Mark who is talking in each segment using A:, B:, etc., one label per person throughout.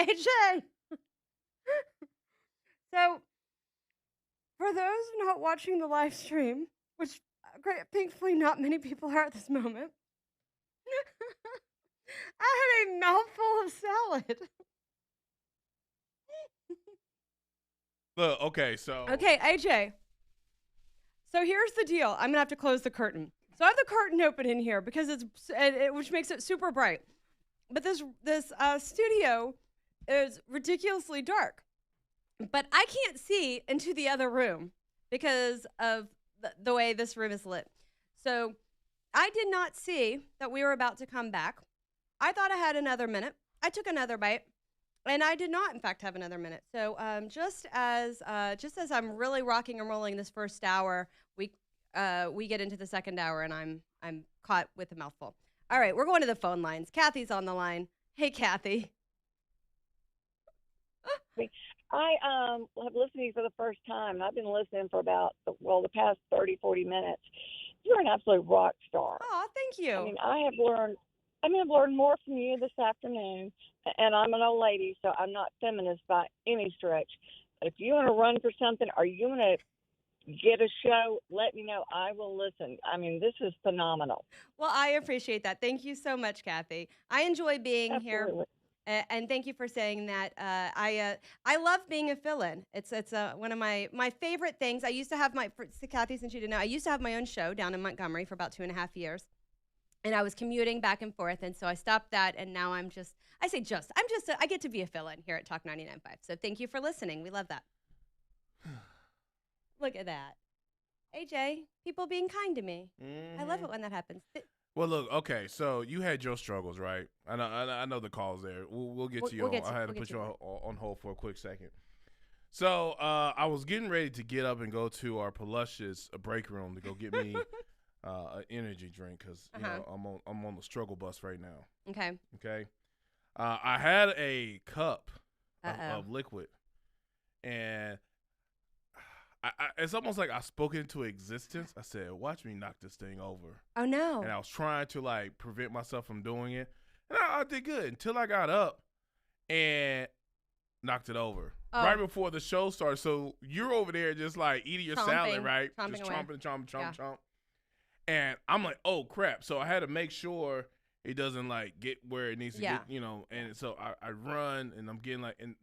A: AJ. So, for those not watching the live stream, which thankfully not many people are at this moment, I had a mouthful of salad.
B: Look, okay, so
A: Okay, AJ. So here's the deal. I'm gonna have to close the curtain. So I have the curtain open in here because which makes it super bright. But this studio is ridiculously dark. But I can't see into the other room because of the way this room is lit. So I did not see that we were about to come back. I thought I had another minute. I took another bite, and I did not, in fact, have another minute. So just as I'm really rocking and rolling this first hour, we get into the second hour, and I'm caught with a mouthful. All right, we're going to the phone lines. Kathy's on the line. Hey, Kathy.
C: I have listened to you for the first time. I've been listening for about, the past 30, 40 minutes. You're an absolute rock star.
A: Oh, thank you.
C: I mean, I've learned more from you this afternoon, and I'm an old lady, so I'm not feminist by any stretch. But if you want to run for something or you want to get a show, let me know. I will listen. I mean, this is phenomenal.
A: Well, I appreciate that. Thank you so much, Kathy. I enjoy being
C: Absolutely.
A: here. And thank you for saying that. I love being a fill-in. It's one of my favorite things. I used to have Kathy, since you didn't know, I used to have my own show down in Montgomery for about 2.5 years, and I was commuting back and forth, and so I stopped that, and now I get to be a fill-in here at Talk 99.5. So thank you for listening. We love that. Look at that, AJ. People being kind to me. I love it when that happens.
B: well, look, okay, so you had your struggles, right? I know the call's there. We'll get to you. I had to put you on hold for a quick second. So I was getting ready to get up and go to our Paluscious break room to go get me an energy drink because I'm on the struggle bus right now.
A: Okay.
B: Okay. I had a cup of liquid, and it's almost like I spoke into existence. I said, "Watch me knock this thing over."
A: Oh no!
B: And I was trying to like prevent myself from doing it, and I did good until I got up and knocked it over right before the show started. So you're over there just like eating your salad, right? Just chomping. And I'm like, "Oh crap!" So I had to make sure it doesn't like get where it needs to get, And so I run, and I'm getting like
A: and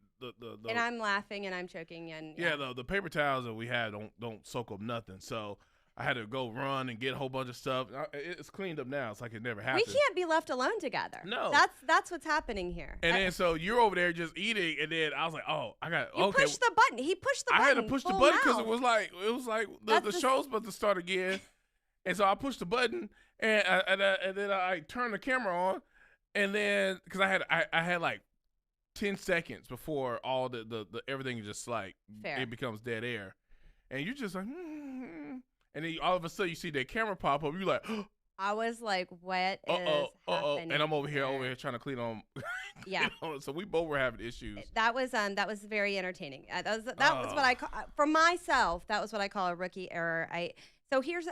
A: I'm laughing and I'm choking and
B: the paper towels that we had don't soak up nothing. So I had to go run and get a whole bunch of stuff. It's cleaned up now. It's like it never happened.
A: We can't be left alone together.
B: No,
A: that's what's happening here.
B: And then so you're over there just eating, and then I was like, oh, I got
A: okay. Push the button. He pushed the button.
B: I had to push the button because it was like the show's about to start again, and so I pushed the button and then I turned the camera on, and then because I had like 10 seconds before all the everything just like it becomes dead air, and you're just like and then all of a sudden you see that camera pop up, you're like
A: I was like, what is happening?
B: And I'm over here trying to clean on so we both were having issues.
A: That was very entertaining. That was what I call, for myself, that was what I call a rookie error. I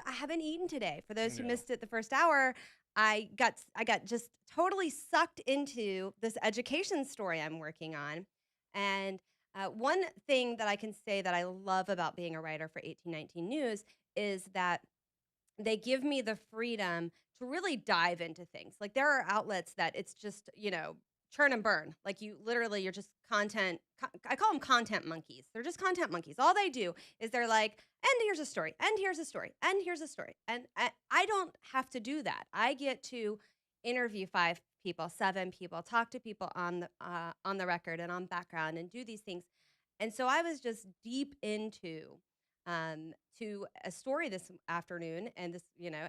A: haven't eaten today. For those who missed it the first hour, I got just totally sucked into this education story I'm working on. And one thing that I can say that I love about being a writer for 1819 News is that they give me the freedom to really dive into things. Like there are outlets that it's just, churn and burn. Like you're just content. I call them content monkeys. They're just content monkeys. All they do is they're like, and here's a story, and here's a story, and here's a story. And I don't have to do that. I get to interview 5 people, 7 people, talk to people on the record and on background and do these things. And so I was just deep into to a story this afternoon and this,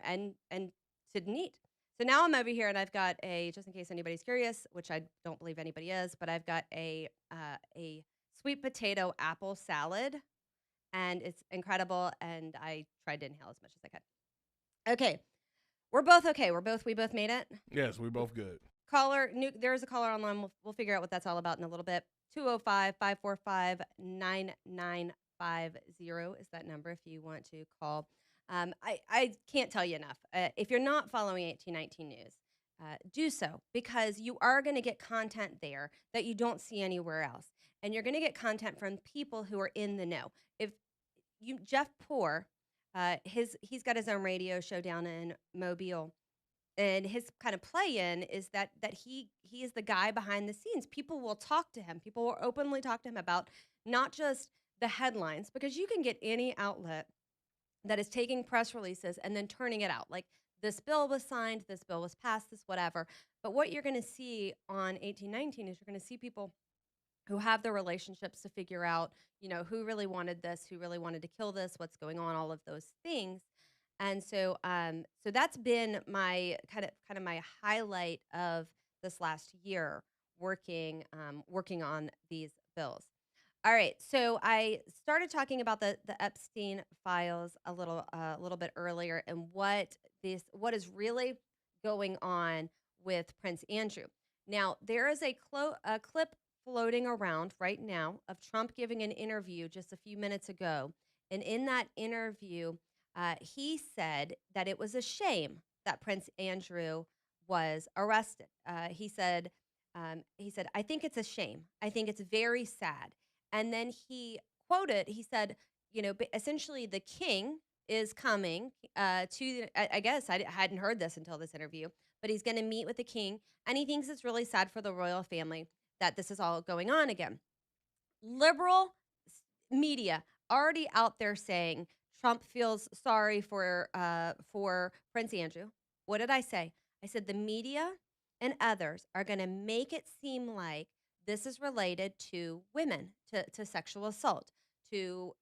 A: and to neat. So now I'm over here and I've got just in case anybody's curious, which I don't believe anybody is, but I've got a sweet potato apple salad, and it's incredible. And I tried to inhale as much as I could. Okay. We're both okay. We both made it.
B: Yes, we're both good.
A: There's a caller online. We'll figure out what that's all about in a little bit. 205-545-9950 is that number if you want to call. I can't tell you enough. If you're not following 1819 News, do so, because you are going to get content there that you don't see anywhere else. And you're going to get content from people who are in the know. If Jeff Poor, he's got his own radio show down in Mobile, and his kind of play-in is that he is the guy behind the scenes. People will talk to him. People will openly talk to him about not just the headlines, because you can get any outlet that is taking press releases and then turning it out. Like, this bill was signed, this bill was passed, this whatever. But what you're going to see on 1819 is you're going to see people who have the relationships to figure out, who really wanted this, who really wanted to kill this, what's going on, all of those things. And so, so that's been my kind of my highlight of this last year, working on these bills. All right, so I started talking about the Epstein files a little bit earlier, and what is really going on with Prince Andrew. Now, there is a clip floating around right now of Trump giving an interview just a few minutes ago, and in that interview, he said that it was a shame that Prince Andrew was arrested. He said, "I think it's a shame. I think it's very sad." And then he said, essentially the king is coming I guess I hadn't heard this until this interview, but he's going to meet with the king, and he thinks it's really sad for the royal family that this is all going on again. Liberal media already out there saying Trump feels sorry for Prince Andrew. What did I say? I said the media and others are going to make it seem like this is related to women, to sexual assault, to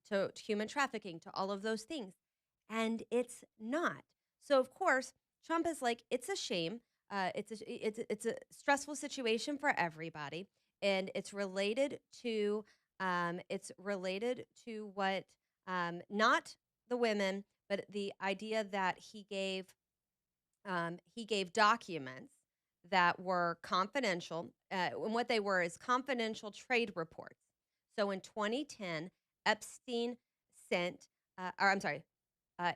A: human trafficking, to all of those things. And it's not. So, of course, Trump is like, it's a shame. It's a stressful situation for everybody. And it's related to what, not the women, but the idea that he gave documents that were confidential, and what they were is confidential trade reports. So in 2010,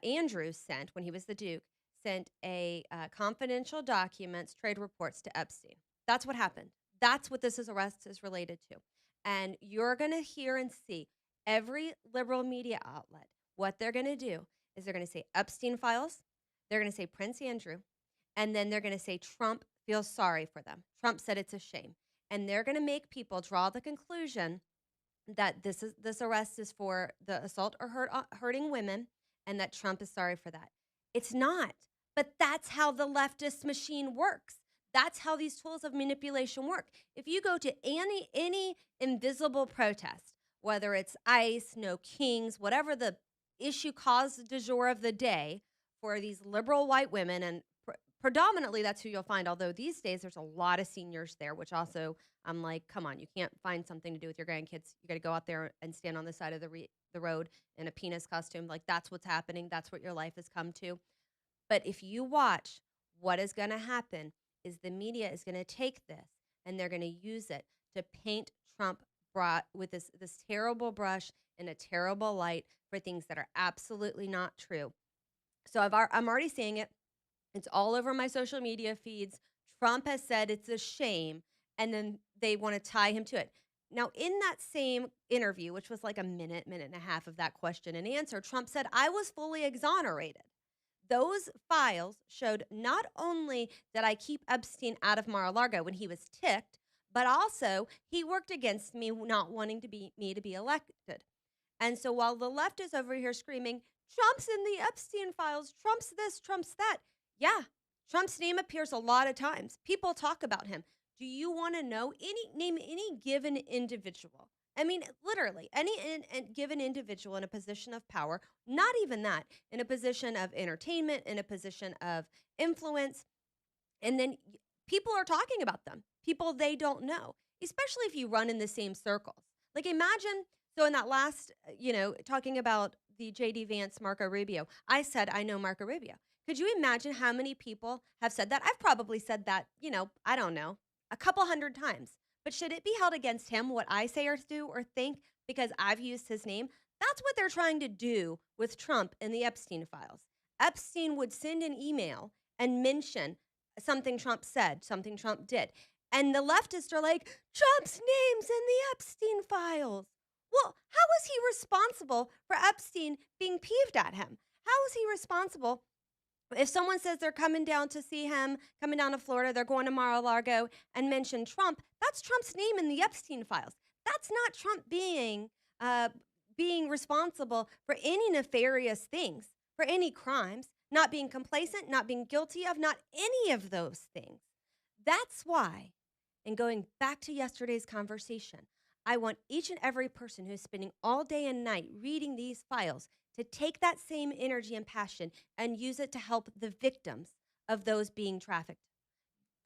A: Andrew sent, when he was the Duke, sent a confidential documents, trade reports to Epstein. That's what happened. That's what this arrest is related to. And you're going to hear and see every liberal media outlet, what they're going to do is they're going to say Epstein files, they're going to say Prince Andrew, and then they're going to say Trump feels sorry for them. Trump said it's a shame. And they're going to make people draw the conclusion that this arrest is for the assault or hurting women, and that Trump is sorry for that. It's not. But that's how the leftist machine works. That's how these tools of manipulation work. If you go to any invisible protest, whether it's ICE, No Kings, whatever the issue cause du jour of the day for these liberal white women, and predominantly that's who you'll find, although these days there's a lot of seniors there, which also I'm like, come on, you can't find something to do with your grandkids. You got to go out there and stand on the side of the road in a penis costume. Like, that's what's happening. That's what your life has come to. But if you watch, what is going to happen is the media is going to take this and they're going to use it to paint Trump with this terrible brush in a terrible light for things that are absolutely not true. So I'm already seeing it. It's all over my social media feeds. Trump has said it's a shame, and then they want to tie him to it. Now, in that same interview, which was like a minute and a half of that question and answer, Trump said, I was fully exonerated. Those files showed not only did I keep Epstein out of Mar-a-Lago when he was ticked, but also he worked against me not wanting me to be elected. And so while the left is over here screaming, Trump's in the Epstein files, Trump's this, Trump's that. Yeah, Trump's name appears a lot of times. People talk about him. Do you want to know name any given individual? I mean, literally, any given individual in a position of power, not even that, in a position of entertainment, in a position of influence, and then people are talking about them, people they don't know, especially if you run in the same circles. Like, imagine, so in that last, talking about the J.D. Vance, Marco Rubio, I said, I know Marco Rubio. Could you imagine how many people have said that? I've probably said that, I don't know, a couple hundred times. But should it be held against him, what I say or do or think, because I've used his name? That's what they're trying to do with Trump in the Epstein files. Epstein would send an email and mention something Trump said, something Trump did. And the leftists are like, Trump's name's in the Epstein files. Well, how is he responsible for Epstein being peeved at him? How is he responsible if someone says they're coming down to see him, coming down to Florida, they're going to Mar-a-Lago, and mention Trump? That's Trump's name in the Epstein files. That's not Trump being responsible for any nefarious things, for any crimes, not being complacent, not being guilty of, not any of those things. That's why, and going back to yesterday's conversation, I want each and every person who's spending all day and night reading these files to take that same energy and passion and use it to help the victims of those being trafficked.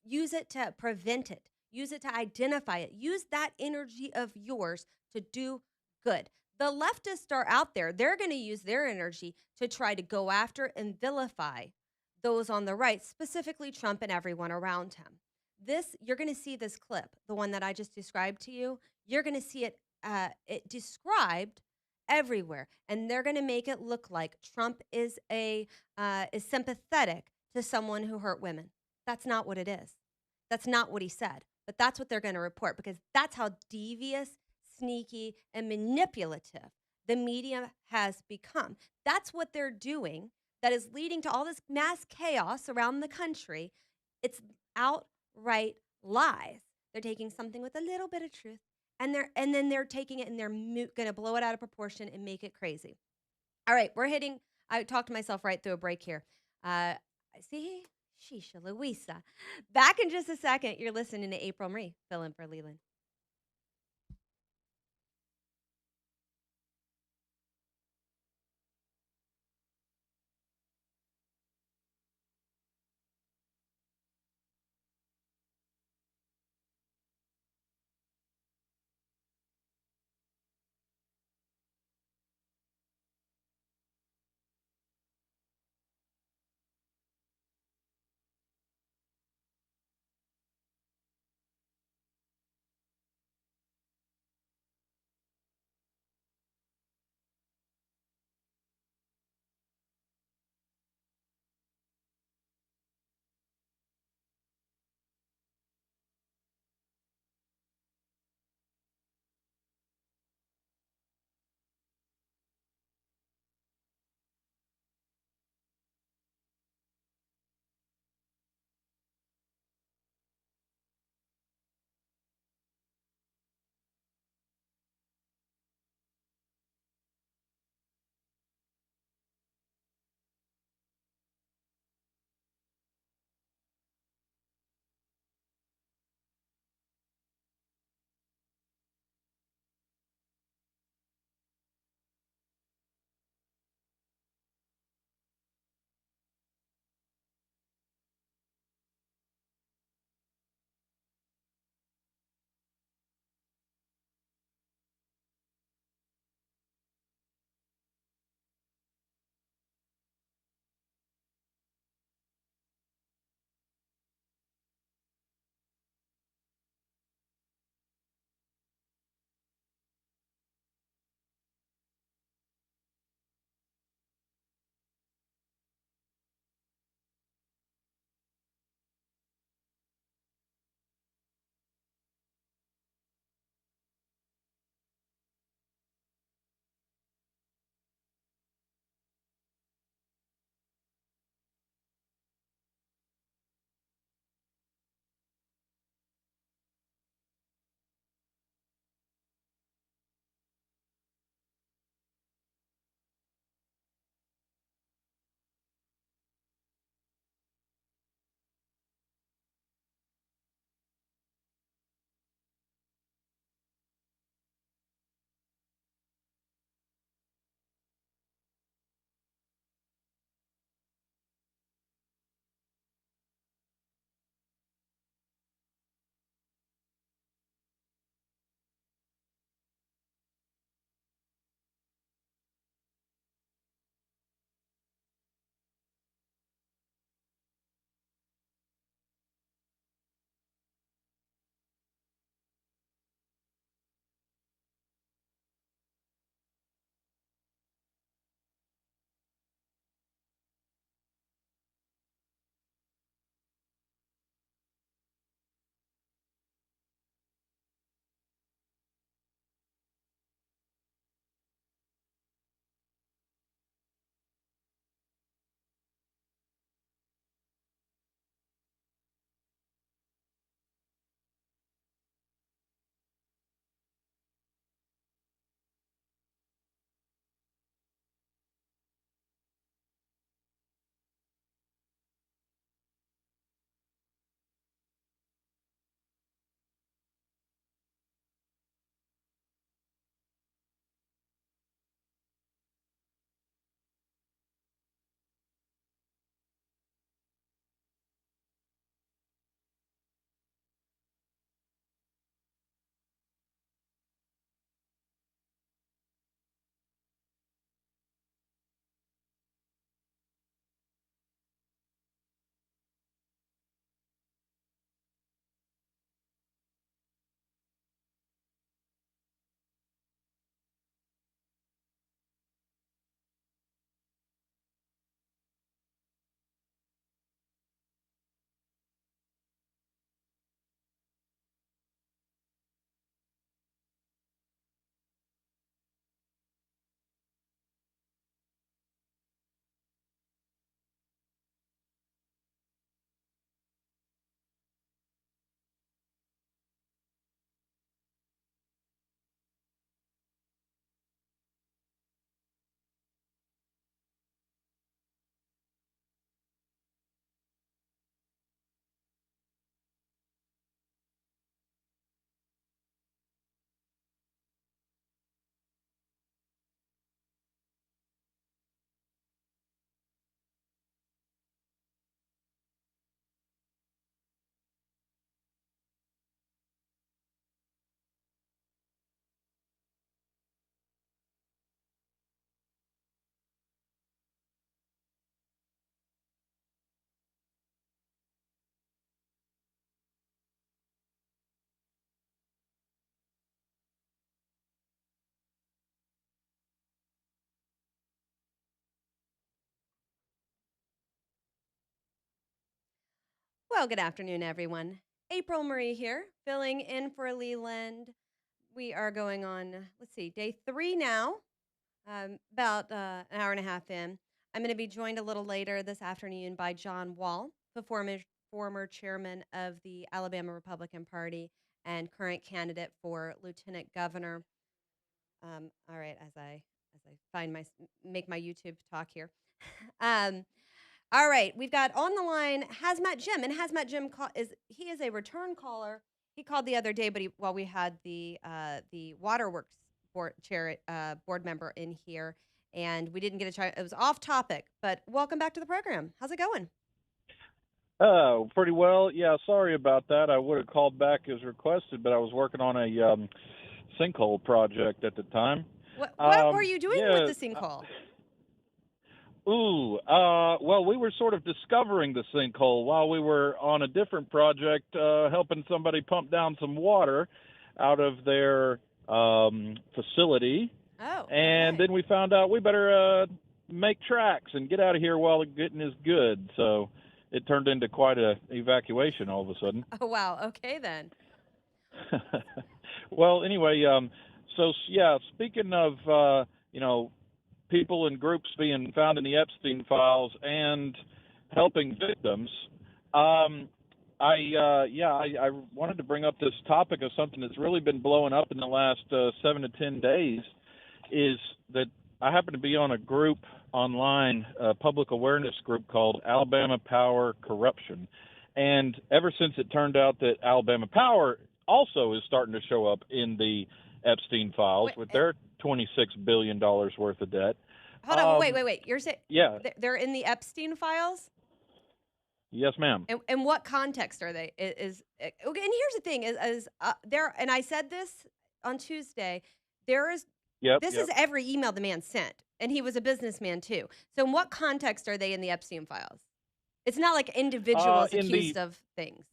A: Use it to prevent it. Use it to identify it. Use that energy of yours to do good. The leftists are out there. They're going to use their energy to try to go after and vilify those on the right, specifically Trump and everyone around him. You're going to see this clip, the one that I just described to you. You're going to see it described everywhere, and they're going to make it look like Trump is sympathetic to someone who hurt women. That's not what it is. That's not what he said. But that's what they're going to report, because that's how devious, sneaky, and manipulative the media has become. That's what they're doing that is leading to all this mass chaos around the country. It's outright lies. They're taking something with a little bit of truth, and then they're taking it and they're going to blow it out of proportion and make it crazy. All right, I talked myself right through a break here. See? Shisha Louisa. Back in just a second. You're listening to April Marie, fill in for Leland. Well, good afternoon, everyone. April Marie here, filling in for Leland. We are going on, let's see, day 3 now, about an hour and a half in. I'm going to be joined a little later this afternoon by John Wall, the former chairman of the Alabama Republican Party and current candidate for lieutenant governor. All right, as I make my YouTube talk here. All right, we've got on the line Hazmat Jim, and Hazmat Jim is a return caller. He called the other day, but while we had the Waterworks board member in here, and we didn't get a chance. It was off topic, but welcome back to the program. How's it going?
D: Pretty well. Yeah, sorry about that. I would have called back as requested, but I was working on a sinkhole project at the time.
A: What were you doing with the sinkhole?
D: Well, we were sort of discovering the sinkhole while we were on a different project, helping somebody pump down some water out of their facility.
A: Oh.
D: And
A: okay.
D: then we found out we better make tracks and get out of here while the getting is good. So it turned into quite a evacuation all of a sudden.
A: Oh, wow. Okay, then.
D: Well, anyway, so, yeah, speaking of, people and groups being found in the Epstein files and helping victims, I wanted to bring up this topic of something that's really been blowing up in the last 7 to 10 days, is that I happen to be on a group online, a public awareness group called Alabama Power Corruption. And ever since it turned out that Alabama Power also is starting to show up in the Epstein files with their $26 billion worth of debt.
A: Hold on, wait. You're saying they're in the Epstein files?
D: Yes, ma'am.
A: And what context are they? Okay, and here's the thing: is there? And I said this on Tuesday. This is every email the man sent, and he was a businessman too. So, in what context are they in the Epstein files? It's not like individuals accused of things.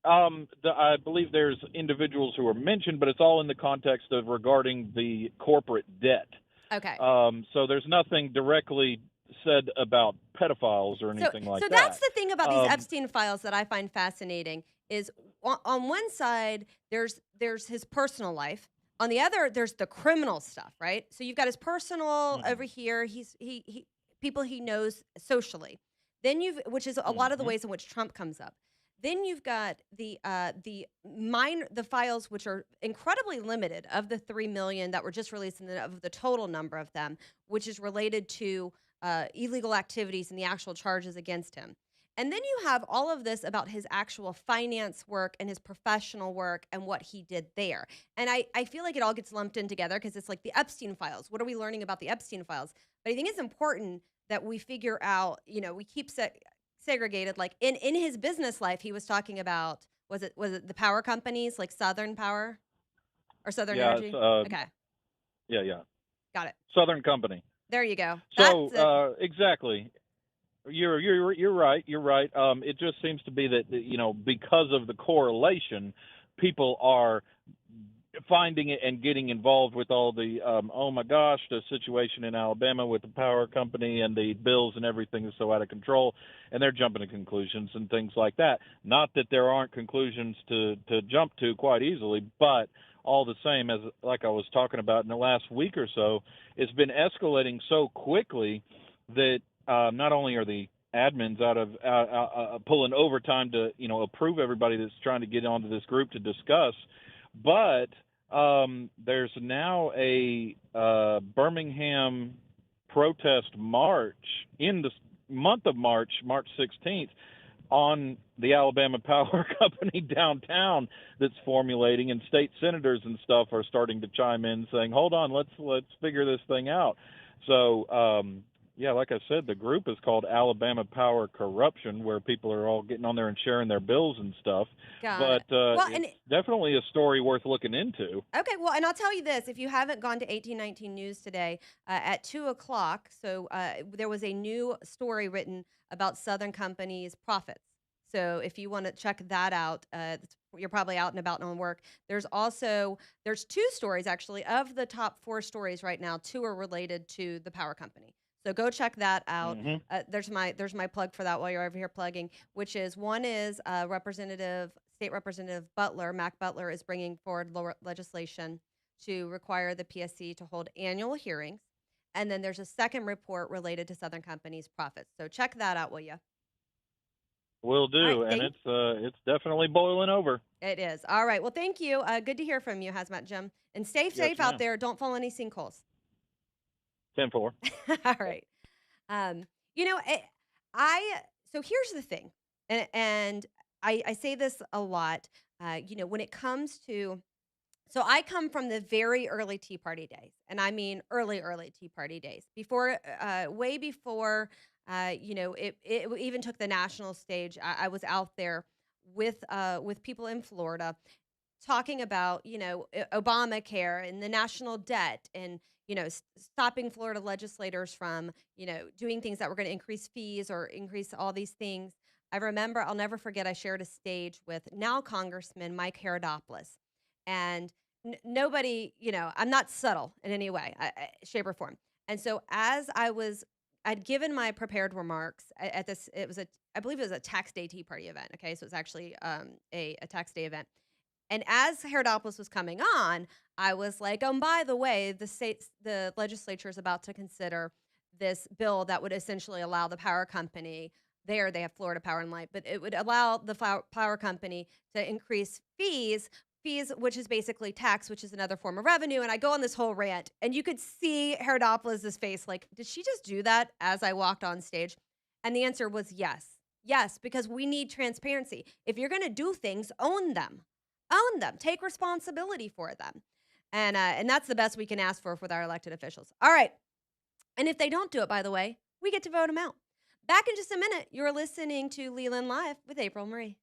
D: I believe there's individuals who are mentioned, but it's all in the context of regarding the corporate debt.
A: Okay.
D: So there's nothing directly said about pedophiles or anything like that.
A: So that's the thing about these Epstein files that I find fascinating is on one side there's his personal life, on the other there's the criminal stuff, right? So you've got his personal over here. He people he knows socially. Then which is a lot of the ways in which Trump comes up. Then you've got the files, which are incredibly limited, of the 3 million that were just released, and of the total number of them, which is related to illegal activities and the actual charges against him. And then you have all of this about his actual finance work and his professional work and what he did there. And I feel like it all gets lumped in together because it's like the Epstein files. What are we learning about the Epstein files? But I think it's important that we figure out, we keep segregated. Like in his business life, he was talking about, was it the power companies like Southern Power or Southern Energy? Okay.
D: Yeah.
A: Got it.
D: Southern Company.
A: There you go.
D: So exactly. You're right. You're right. It just seems to be that, because of the correlation, people are finding it and getting involved with all the, the situation in Alabama with the power company and the bills and everything is so out of control, and they're jumping to conclusions and things like that. Not that there aren't conclusions to jump to quite easily, but all the same, as like I was talking about in the last week or so, it's been escalating so quickly that not only are the admins out of pulling overtime to approve everybody that's trying to get onto this group to discuss, but there's now a Birmingham protest march in the month of March 16th, on the Alabama Power Company downtown that's formulating, and state senators and stuff are starting to chime in saying, hold on, let's figure this thing out. So, like I said, the group is called Alabama Power Corruption, where people are all getting on there and sharing their bills and stuff. It's definitely a story worth looking into.
A: Okay, well, and I'll tell you this. If you haven't gone to 1819 News today, at 2 o'clock, there was a new story written about Southern Company's profits. So if you want to check that out, you're probably out and about and on work. There's 2 stories, actually. Of the top 4 stories right now, 2 are related to the power company. So go check that out.
D: Hmm.
A: There's my plug for that while you're over here plugging, which is one is State Representative Butler, Mac Butler, is bringing forward legislation to require the PSC to hold annual hearings. And then there's a second report related to Southern Company's profits. So check that out, will you?
D: Will
A: All right,
D: do, and it's definitely boiling over.
A: it is. All right. Well, thank you. Good to hear from you, Hazmat Jim. And stay
D: Yes,
A: safe out
D: ma'am.
A: there. Don't fall any sinkholes.
D: 10-4.
A: All right. You know, so here's the thing, and I say this a lot. You know, when it comes to, so I come from the very early Tea Party days, and I mean early Tea Party days, before, way before, you know, it even took the national stage. I was out there with people in Florida talking about, you know, Obamacare and the national debt and, you know, stopping Florida legislators from, you know, doing things that were going to increase fees or increase all these things. I remember, I'll never forget, I shared a stage with now Congressman Mike Herodopoulos. And nobody, you know, I'm not subtle in any way, shape, or form. And so I'd given my prepared remarks at this, I believe it was a tax day Tea Party event. Okay. So it's actually a tax day event. And as Herodopoulos was coming on, I was like, by the way, the legislature is about to consider this bill that would essentially allow the power company, they have Florida Power and Light, but it would allow the power company to increase fees, which is basically tax, which is another form of revenue. And I go on this whole rant, and you could see Herodopoulos' face like, did she just do that as I walked on stage? And the answer was yes. Yes, because we need transparency. If you're going to do things, own them. Own them. Take responsibility for them. And that's the best we can ask for with our elected officials. All right. And if they don't do it, by the way, we get to vote them out. Back in just a minute, you're listening to Leland Live with April Marie.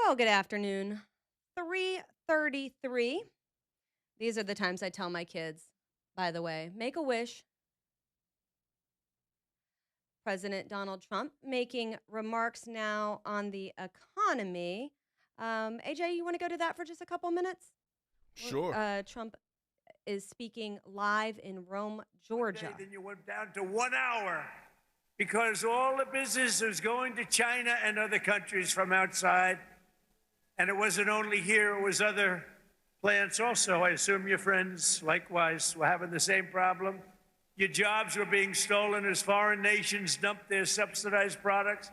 A: Well, good afternoon. 3:33. These are the times I tell my kids, by the way, make a wish. President Donald Trump making remarks now on the economy. AJ, you want to go to that for just a couple minutes?
B: Sure.
A: Trump is speaking live in Rome, Georgia.
E: Then you went down to 1 hour because all the business was going to China and other countries from outside. And it wasn't only here, it was other plants also. I assume your friends likewise were having the same problem. Your jobs were being stolen as foreign nations dumped their subsidized products.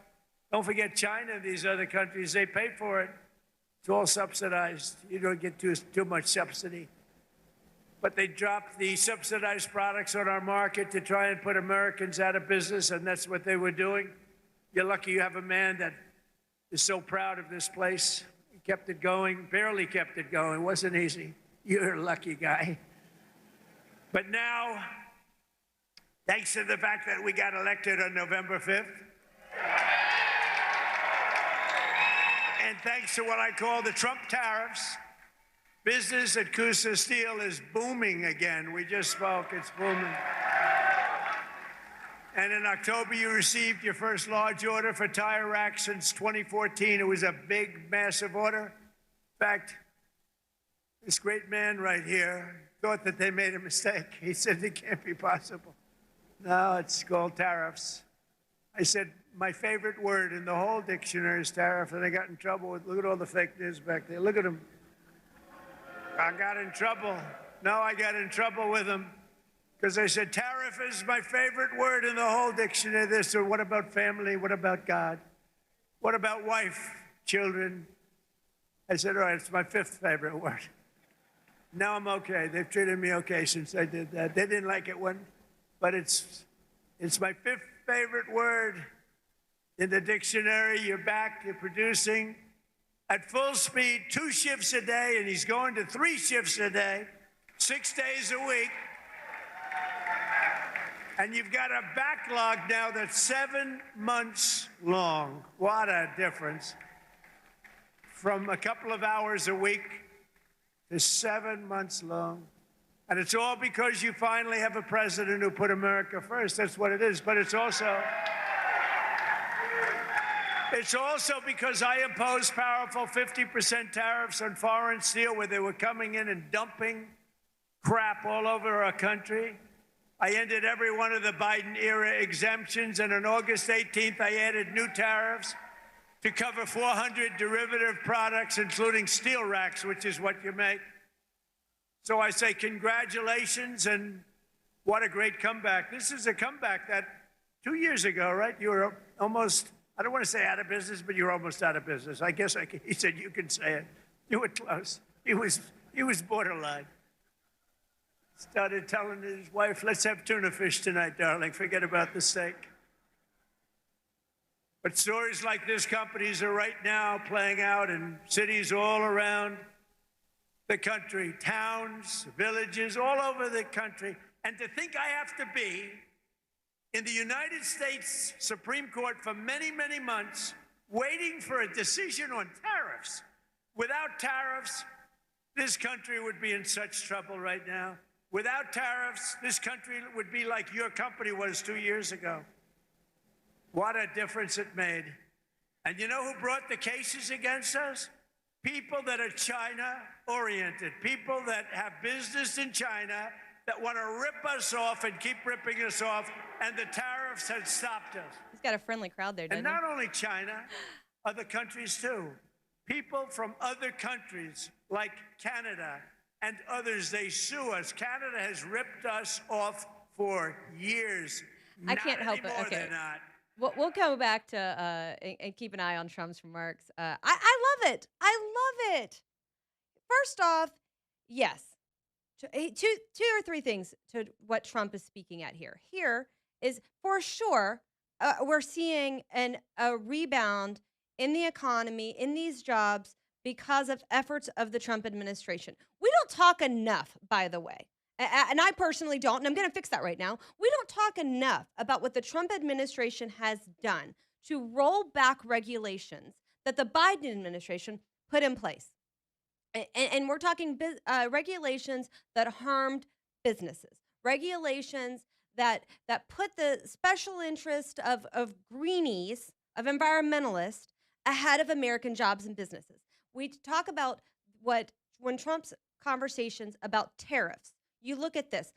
E: Don't forget China and these other countries, they pay for it. It's all subsidized. You don't get too much subsidy. But they dropped the subsidized products on our market to try and put Americans out of business, and that's what they were doing. You're lucky you have a man that is so proud of this place. He kept it going, barely kept it going. It wasn't easy. You're a lucky guy. But now, thanks to the fact that we got elected on November 5th, and thanks to what I call the Trump tariffs, business at Coosa Steel is booming again. We just spoke, it's booming. And in October, you received your first large order for tire racks since 2014. It was a big, massive order. In fact, this great man right here thought that they made a mistake. He said it can't be possible. No, it's called tariffs. I said, my favorite word in the whole dictionary is tariff, and I got in trouble with, look at all the fake news back there. Look at them. I got in trouble. No, I got in trouble with them because I said, tariff is my favorite word in the whole dictionary. They said, what about family? What about God? What about wife, children? I said, all right, it's my fifth favorite word. Now I'm okay. They've treated me okay since I did that. They didn't like it when, but it's my fifth favorite word in the dictionary. You're back, you're producing at full speed, 2 shifts a day, and he's going to 3 shifts a day, 6 days a week. And you've got a backlog now that's 7 months long. What a difference. From a couple of hours a week to 7 months long. And it's all because you finally have a president who put America first. That's what it is. But it's also because I imposed powerful 50% tariffs on foreign steel where they were coming in and dumping crap all over our country. I ended every one of the Biden-era exemptions, and on August 18th, I added new tariffs to cover 400 derivative products, including steel racks, which is what you make. So I say congratulations, and what a great comeback. This is a comeback that 2 years ago, right, you were almost, I don't want to say out of business, but you're almost out of business. I guess he said you can say it. You were close. He was borderline. Started telling his wife, let's have tuna fish tonight, darling. Forget about the steak. But stories like this companies are right now playing out in cities all around the country, towns, villages, all over the country. And to think I have to be in the United States Supreme Court for many, many months waiting for a decision on tariffs. Without tariffs, this country would be in such trouble right now. Without tariffs, this country would be like your company was 2 years ago. What a difference it made. And you know who brought the cases against us? People that are China-oriented, people that have business in China that want to rip us off and keep ripping us off, and the tariffs had stopped us.
A: He's got a friendly crowd there, doesn't
E: he? And not only China, other countries too. People from other countries like Canada and others, they sue us. Canada has ripped us off for years.
A: I can't help it. Okay. We'll come back to and keep an eye on Trump's remarks. I love it. I love it. First off, yes, two or three things to what Trump is speaking at here. Here is for sure we're seeing a rebound in the economy, in these jobs, because of efforts of the Trump administration. We don't talk enough, by the way, and I personally don't, and I'm going to fix that right now. We don't talk enough about what the Trump administration has done to roll back regulations that the Biden administration put in place. And we're talking regulations that harmed businesses, regulations that put the special interest of greenies, of environmentalists, ahead of American jobs and businesses. We talk about when Trump's conversations about tariffs, you look at this.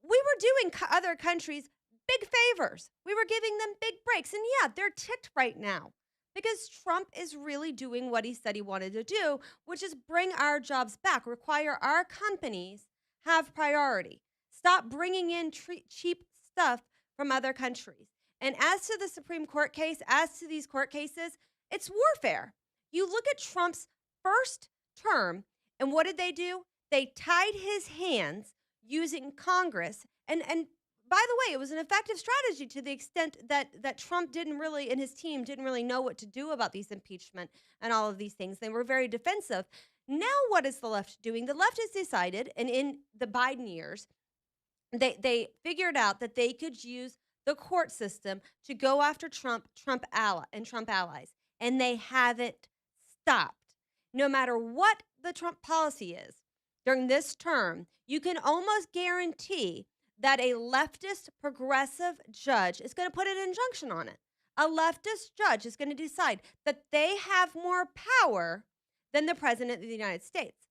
A: We were doing other countries big favors. We were giving them big breaks. And yeah, they're ticked right now because Trump is really doing what he said he wanted to do, which is bring our jobs back, require our companies have priority. Stop bringing in cheap stuff from other countries. And as to the Supreme Court case, as to these court cases, it's warfare. You look at Trump's first term, and what did they do? They tied his hands using Congress. And by the way, it was an effective strategy to the extent that Trump didn't really, and his team didn't really know what to do about these impeachment and all of these things. They were very defensive. Now what is the left doing? The left has decided, and in the Biden years, they figured out that they could use the court system to go after Trump allies. And they haven't stopped. No matter what the Trump policy is during this term, you can almost guarantee that a leftist progressive judge is going to put an injunction on it. A leftist judge is going to decide that they have more power than the president of the United States.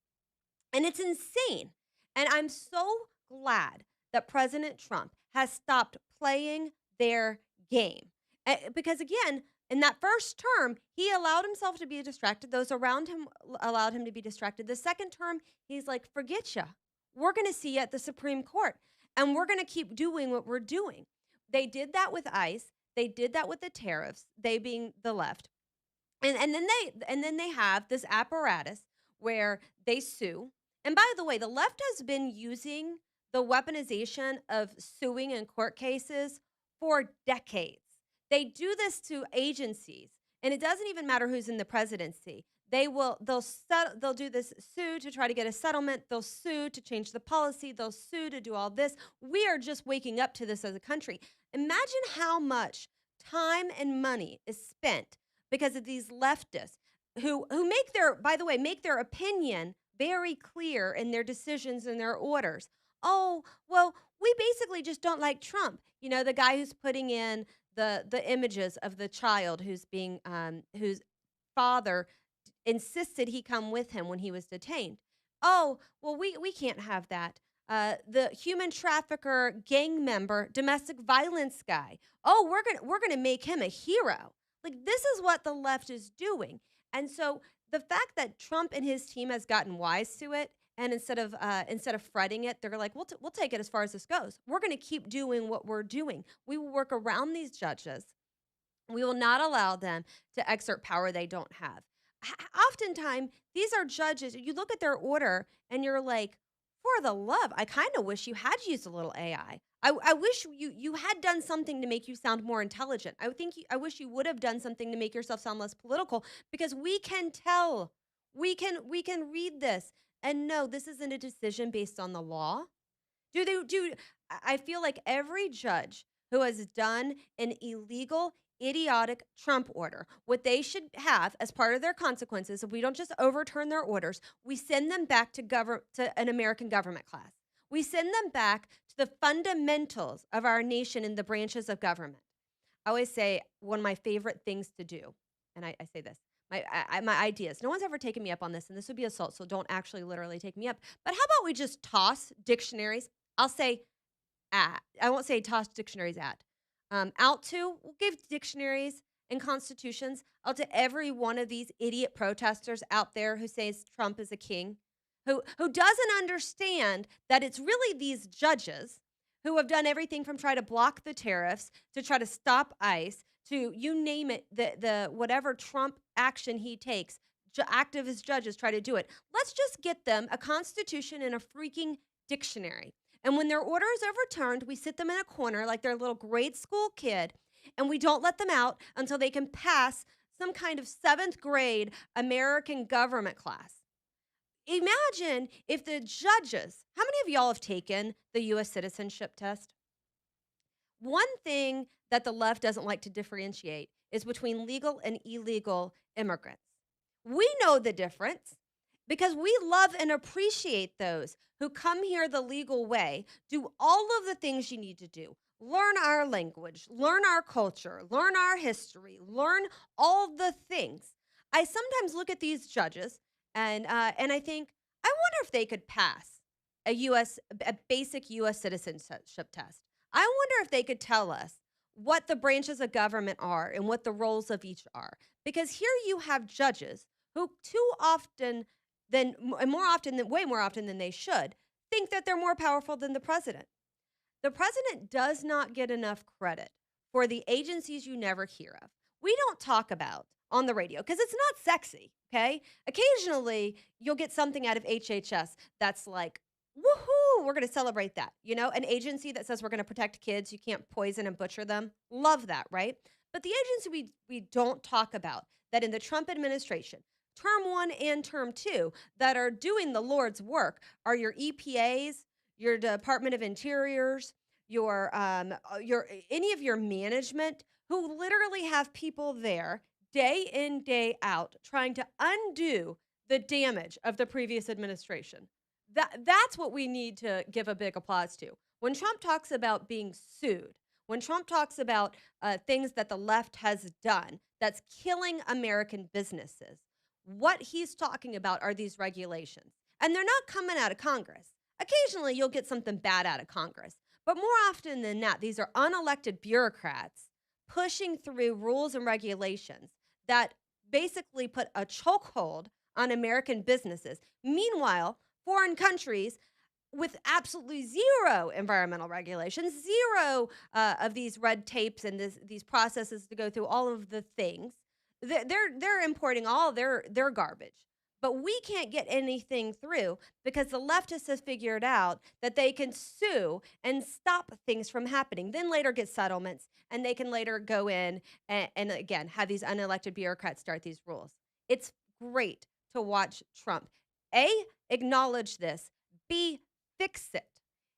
A: And it's insane. And I'm so glad that President Trump has stopped playing their game. Because again, in that first term, he allowed himself to be distracted. Those around him allowed him to be distracted. The second term, he's like, forget ya. We're going to see you at the Supreme Court. And we're going to keep doing what we're doing. They did that with ICE. They did that with the tariffs, they being the left. And then they have this apparatus where they sue. And by the way, the left has been using the weaponization of suing in court cases for decades. They do this to agencies, and it doesn't even matter who's in the presidency. They'll do this sue to try to get a settlement. They'll sue to change the policy. They'll sue to do all this. We are just waking up to this as a country. Imagine how much time and money is spent because of these leftists who make their opinion very clear in their decisions and their orders. Oh, well, we basically just don't like Trump. You know, the guy who's putting in the images of the child whose father insisted he come with him when he was detained. Oh, well, we can't have that. The human trafficker, gang member, domestic violence guy. Oh, we're gonna make him a hero. Like, this is what the left is doing. And so the fact that Trump and his team has gotten wise to it, and instead of fretting it, they're like, we'll take it as far as this goes. We're going to keep doing what we're doing. We will work around these judges. We will not allow them to exert power they don't have. Oftentimes, these are judges. You look at their order and you're like, for the love, I kind of wish you had used a little AI. I wish you had done something to make you sound more intelligent. I wish you would have done something to make yourself sound less political, because we can tell. We can read this and know this isn't a decision based on the law. I feel like every judge who has done an illegal, idiotic Trump order, what they should have as part of their consequences, if we don't just overturn their orders, we send them back to an American government class. We send them back to the fundamentals of our nation in the branches of government. I always say one of my favorite things to do, and I say this, my ideas. No one's ever taken me up on this, and this would be assault, so don't actually literally take me up. But how about we just toss dictionaries? I'll say at. I won't say toss dictionaries at. Out to, we'll give dictionaries and constitutions out to every one of these idiot protesters out there who says Trump is a king, who doesn't understand that it's really these judges who have done everything from try to block the tariffs to try to stop ICE to, you name it, the whatever Trump action he takes, activist judges try to do it. Let's just get them a constitution and a freaking dictionary. And when their order is overturned, we sit them in a corner like they're a little grade school kid, and we don't let them out until they can pass some kind of 7th grade American government class. Imagine if the judges, how many of y'all have taken the U.S. citizenship test? One thing that the left doesn't like to differentiate is between legal and illegal immigrants. We know the difference because we love and appreciate those who come here the legal way, do all of the things you need to do, learn our language, learn our culture, learn our history, learn all the things. I sometimes look at these judges and I think, I wonder if they could pass a basic U.S. citizenship test. I wonder if they could tell us what the branches of government are and what the roles of each are. Because here you have judges who too often and more often than way more often than they should think that they're more powerful than the president. The president does not get enough credit for the agencies you never hear of. We don't talk about on the radio because it's not sexy, okay? Occasionally, you'll get something out of HHS that's like, woohoo, we're going to celebrate that. You know, an agency that says we're going to protect kids, you can't poison and butcher them. Love that, right? But the agency we don't talk about that in the Trump administration, term 1 and term 2, that are doing the Lord's work are your EPAs, your Department of Interiors, your any of your management who literally have people there day in, day out trying to undo the damage of the previous administration. That's what we need to give a big applause to. When Trump talks about being sued, when Trump talks about things that the left has done that's killing American businesses, what he's talking about are these regulations. And they're not coming out of Congress. Occasionally, you'll get something bad out of Congress. But more often than not, these are unelected bureaucrats pushing through rules and regulations that basically put a chokehold on American businesses. Meanwhile, foreign countries with absolutely zero environmental regulations, zero of these red tapes and these processes to go through all of the things, they're importing all their garbage. But we can't get anything through because the leftists have figured out that they can sue and stop things from happening, then later get settlements, and they can later go in and again, have these unelected bureaucrats start these rules. It's great to watch Trump, A, acknowledge this, B, fix it.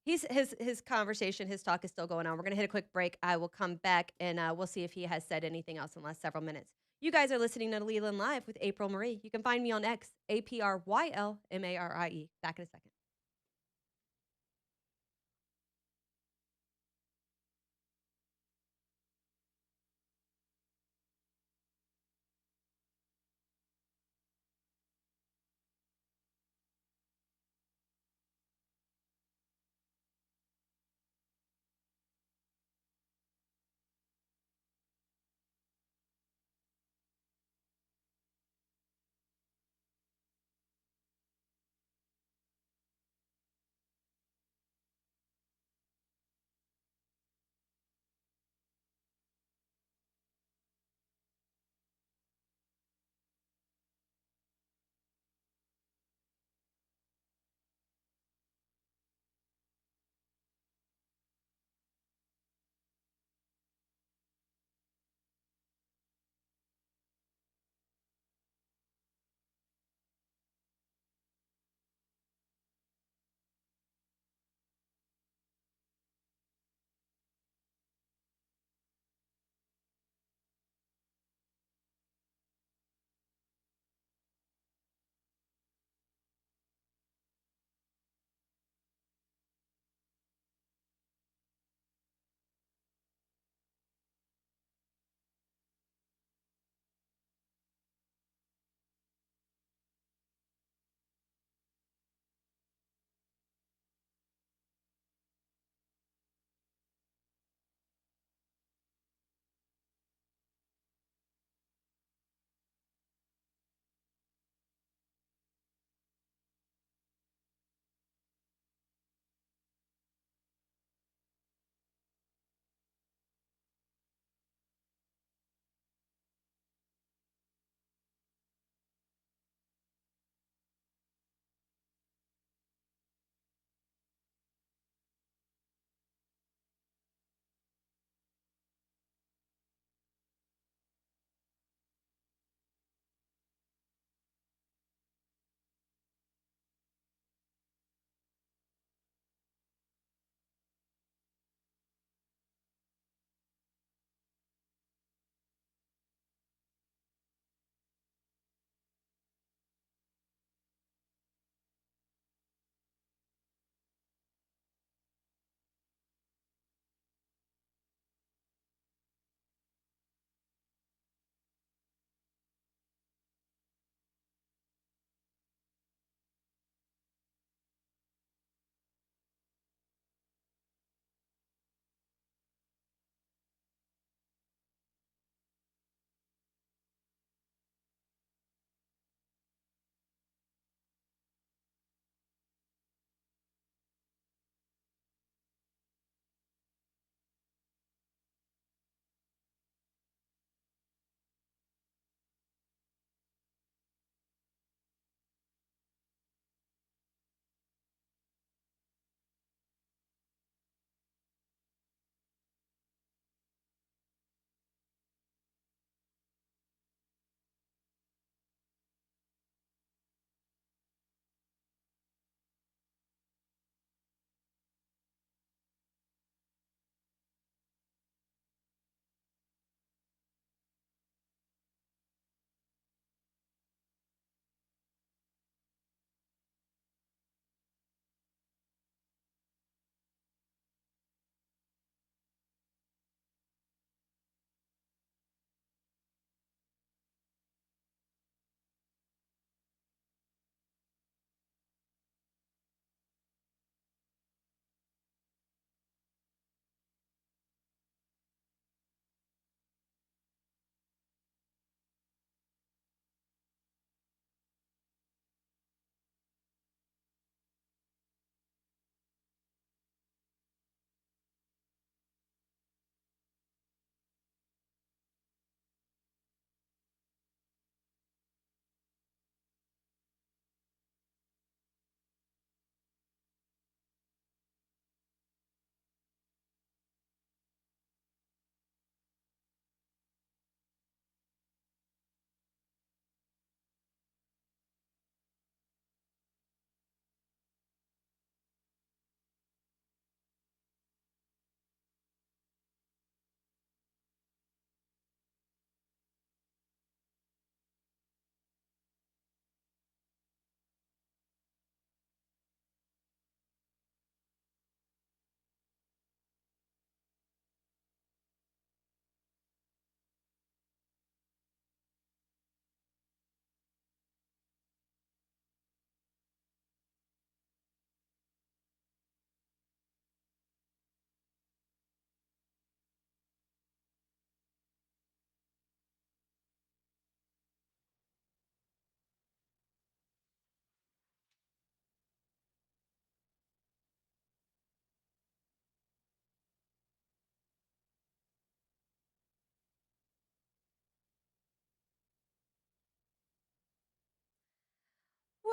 A: His conversation, his talk is still going on. We're going to hit a quick break. I will come back, and we'll see if he has said anything else in the last several minutes. You guys are listening to Leland Live with April Marie. You can find me on X, APRYLMARIE. Back in a second.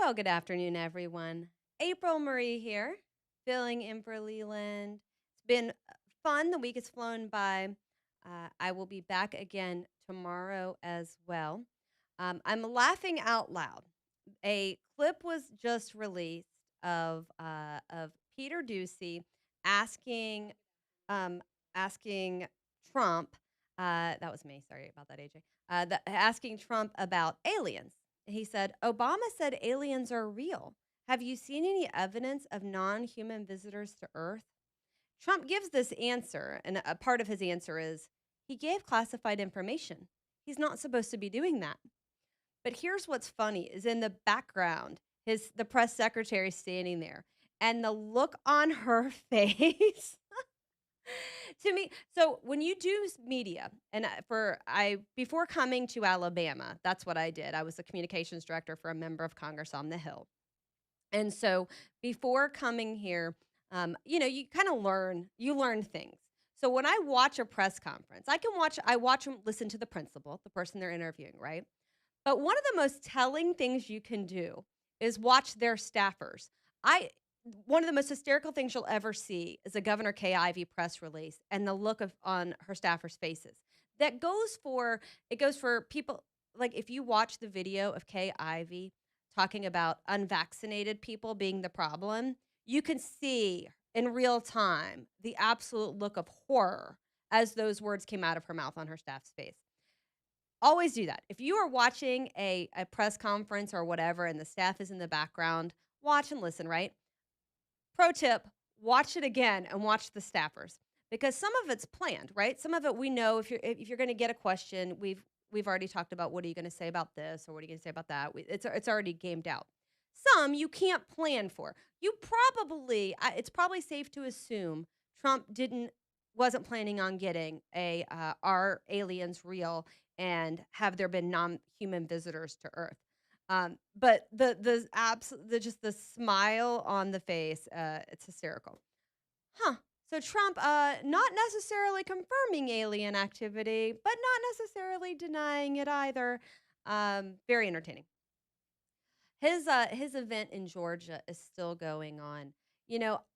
A: Well, good afternoon, everyone. April Marie here, filling in for Leland. It's been fun. The week has flown by. I will be back again tomorrow as well. I'm laughing out loud. A clip was just released of Peter Ducey asking asking Trump. That was me. Sorry about that, AJ. Asking Trump about aliens. He said, Obama said aliens are real. Have you seen any evidence of non human visitors to Earth? Trump gives this answer, and a part of his answer is he gave classified information. He's not supposed to be doing that. But here's what's funny is in the background, the press secretary standing there, and the look on her face. To me, so when you do media, and before coming to Alabama, that's what I did. I was the communications director for a member of Congress on the Hill. And so before coming here, you kind of learn things. So when I watch a press conference, I watch them listen to the principal, the person they're interviewing, right? But one of the most telling things you can do is watch their staffers. One of the most hysterical things you'll ever see is a Governor Kay Ivey press release and the look on her staffers' faces. It goes for people, like if you watch the video of Kay Ivey talking about unvaccinated people being the problem, you can see in real time the absolute look of horror as those words came out of her mouth on her staff's face. Always do that. If you are watching a press conference or whatever and the staff is in the background, watch and listen, right? Pro tip, watch it again and watch the staffers because some of it's planned, right? Some of it we know if you're going to get a question, we've already talked about what are you going to say about this or what are you going to say about that. It's already gamed out. Some you can't plan for. It's probably safe to assume Trump wasn't planning on getting are aliens real and have there been non-human visitors to Earth. But just the smile on the face, it's hysterical. So Trump, not necessarily confirming alien activity, but not necessarily denying it either. Very entertaining. His event in Georgia is still going on.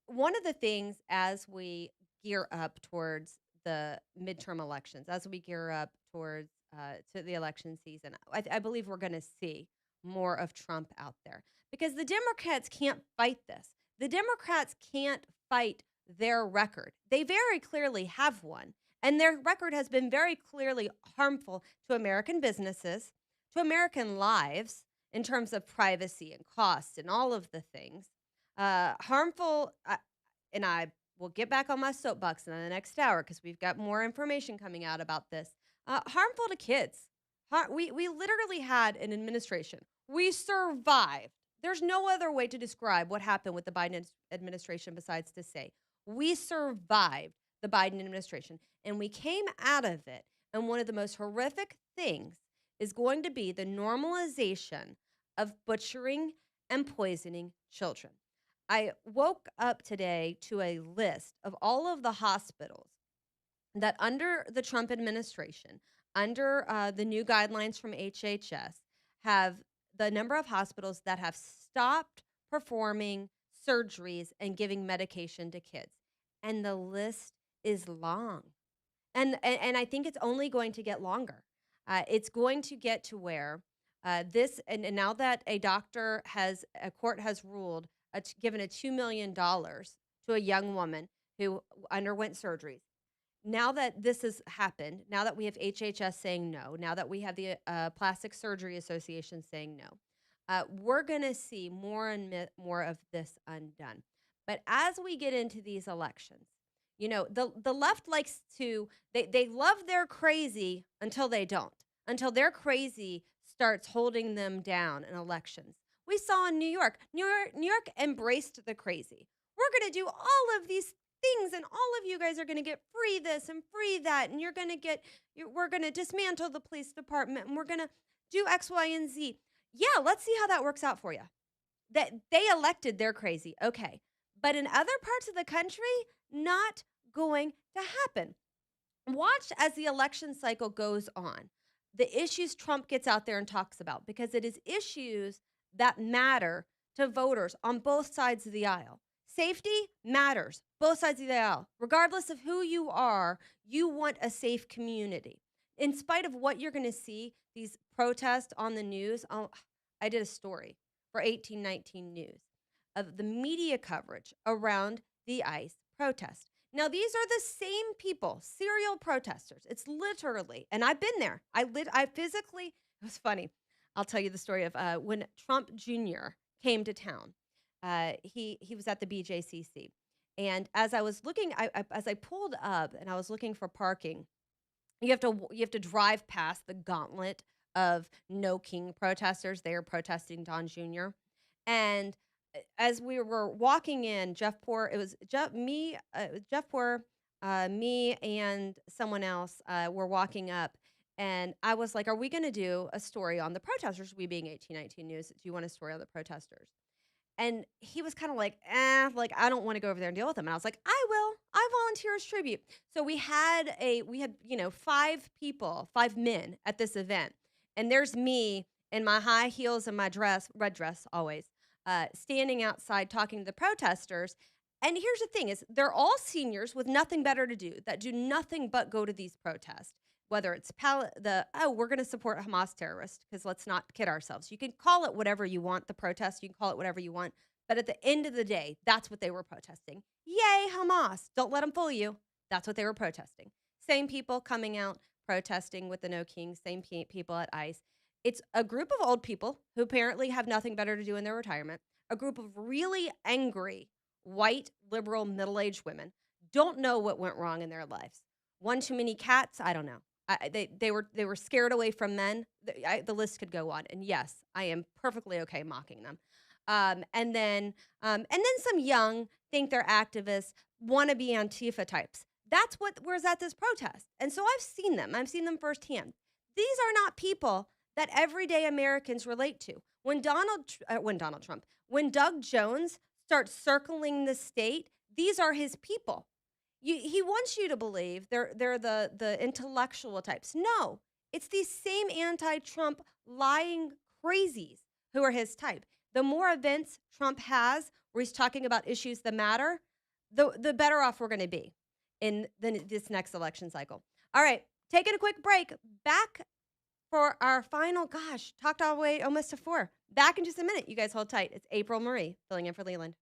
A: One of the things as we gear up towards the midterm elections, as we gear up towards to the election season, I believe we're going to see more of Trump out there because the Democrats can't fight this. The Democrats can't fight their record. They very clearly have one, and their record has been very clearly harmful to American businesses, to American lives in terms of privacy and cost and all of the things. Harmful, and I will get back on my soapbox in the next hour because we've got more information coming out about this. Harmful to kids. We literally had an administration. We survived. There's no other way to describe what happened with the Biden administration besides to say we survived the Biden administration and we came out of it. And one of the most horrific things is going to be the normalization of butchering and poisoning children. I woke up today to a list of all of the hospitals that under the Trump administration, under the new guidelines from HHS, have the number of hospitals that have stopped performing surgeries and giving medication to kids. And the list is long. And I think it's only going to get longer. It's going to get to where and now that a court has ruled, given a $2 million to a young woman who underwent surgeries. Now that this has happened, now that we have HHS saying no, now that we have the Plastic Surgery Association saying no, we're going to see more and more of this undone. But as we get into these elections, the left likes to, they love their crazy until they don't, until their crazy starts holding them down in elections. We saw in New York embraced the crazy. We're going to do all of these things and all of you guys are going to get free this and free that and we're going to dismantle the police department and we're going to do X, Y, and Z. Yeah, let's see how that works out for you. That they elected their crazy. Okay. But in other parts of the country, not going to happen. Watch as the election cycle goes on, the issues Trump gets out there and talks about, because it is issues that matter to voters on both sides of the aisle. Safety matters, both sides of the aisle. Regardless of who you are, you want a safe community. In spite of what you're going to see, these protests on the news, I did a story for 1819 News of the media coverage around the ICE protest. Now, these are the same people, serial protesters. It's literally, and I've been there. I physically, it was funny. I'll tell you the story of when Trump Jr. came to town. He was at the BJCC. And as I was looking, as I pulled up and I was looking for parking, you have to drive past the gauntlet of No King protesters. They are protesting Don Jr. And as we were walking in, Jeff Poor, it was me, me and someone else were walking up. And I was like, are we going to do a story on the protesters? We being 1819 News, do you want a story on the protesters? And he was kind of like, like, I don't want to go over there and deal with them. And I was like, I will. I volunteer as tribute. So we had 5 men at this event. And there's me in my high heels and my red dress always, standing outside talking to the protesters. And here's the thing is they're all seniors with nothing better to do, that do nothing but go to these protests. Whether it's we're going to support Hamas terrorists, because let's not kid ourselves. You can call it whatever you want, the protest. You can call it whatever you want. But at the end of the day, that's what they were protesting. Yay, Hamas. Don't let them fool you. That's what they were protesting. Same people coming out protesting with the No King, same people at ICE. It's a group of old people who apparently have nothing better to do in their retirement, a group of really angry, white, liberal, middle-aged women, don't know what went wrong in their lives. One too many cats, I don't know. They were scared away from men. The list could go on. And yes, I am perfectly okay mocking them. And then some young, think they're activists, want to be Antifa types. That's what was at this protest. And so I've seen them. I've seen them firsthand. These are not people that everyday Americans relate to. When Doug Jones starts circling the state, these are his people. He wants you to believe they're the intellectual types. No, it's these same anti-Trump lying crazies who are his type. The more events Trump has where he's talking about issues that matter, the better off we're going to be in this next election cycle. All right, taking a quick break. Back for our final, talked all the way almost to 4. Back in just a minute. You guys hold tight. It's April Marie filling in for Leland.